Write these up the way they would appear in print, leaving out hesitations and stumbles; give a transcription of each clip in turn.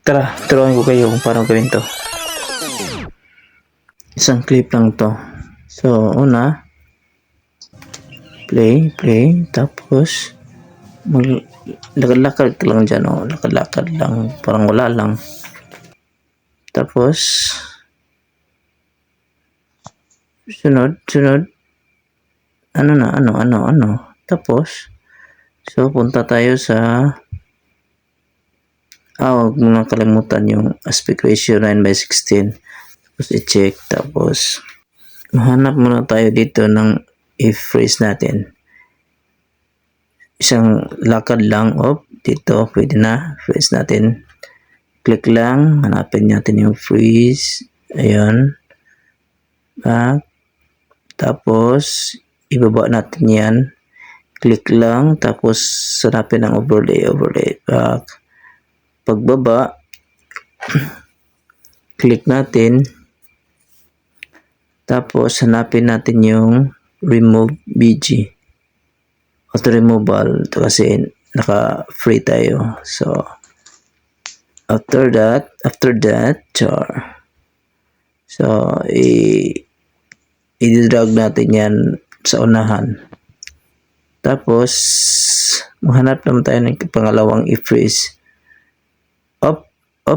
Tara, turuan ko kayo kung paano gawin to. Isang clip lang to. So, una, play, tapos lakad-lakad ka lang dyan, oh. Lakad-lakad lang, parang wala lang. Tapos, sunod, ano. Tapos, so, punta tayo sa, huwag mo na kalimutan yung aspect ratio 9:16. Tapos, i-check, tapos, mahanap muna tayo dito ng i-freeze natin. Isang lakad lang, dito, pwede na, freeze natin. Click lang, hanapin natin yung freeze, ayun, back, tapos, ibaba natin yan, click lang, tapos, hanapin ang overlay, back, pagbaba, click natin, tapos, hanapin natin yung remove BG, auto removal, ito kasi naka-free tayo, so, after that, so, i-drag natin yan sa unahan. Tapos, maghanap naman tayo ng pangalawang i-freeze.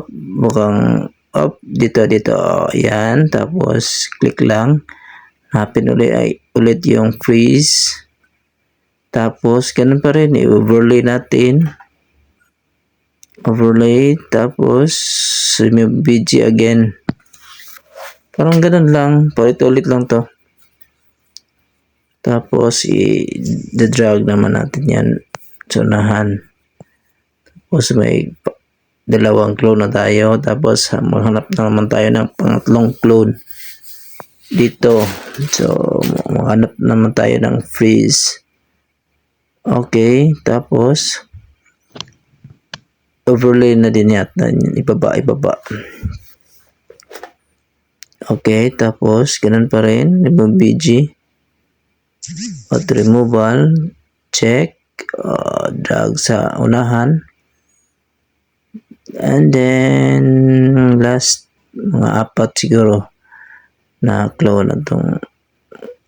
Mukhang dito, yan. Tapos, click lang. Hanapin ulit yung freeze. Tapos, ganun pa rin, i-overlay natin. Overlay, tapos remove BG again. Parang ganun lang, ulit lang to. Tapos i-drag naman natin yan sa unahan. Tapos may dalawang clone na tayo. Tapos maghanap na naman tayo ng pangatlong clone dito. So maghanap naman tayo ng freeze. Okay, tapos overlay na din yata, ibaba. Okay, tapos ganun pa rin, remove BG, auto removal, check, drag sa unahan, and then last, mga 4 siguro na clone na itong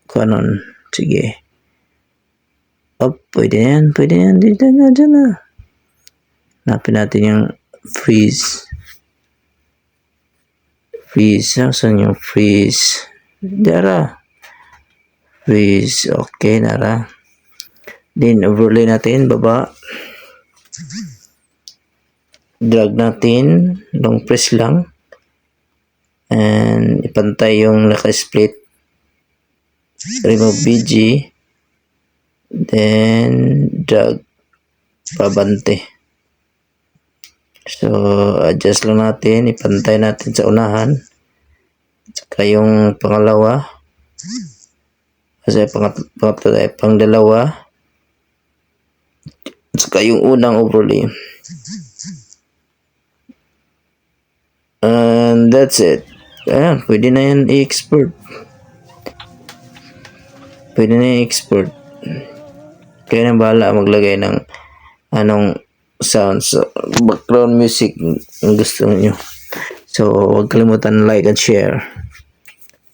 kanon. Sige, pwede yan, dito na, dyan na. Hanapin natin yung freeze. Saan yung freeze? Dara. Freeze. Okay, nara. Then, overlay natin, baba. Drag natin. Long press lang. And, ipantay yung naka-split. Remove BG. Then, drag. Pabante. So, adjust lang natin. Ipantay natin sa unahan. Saka yung pangalawa. Kasi pangatlo ay pangdalawa. Saka yung unang overlay. And that's it. Ayan, pwede na yan i-export. Kaya na bahala maglagay ng anong sounds, background music ang gusto niyo. So, huwag kalimutan like and share,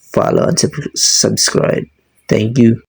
follow and subscribe. Thank you.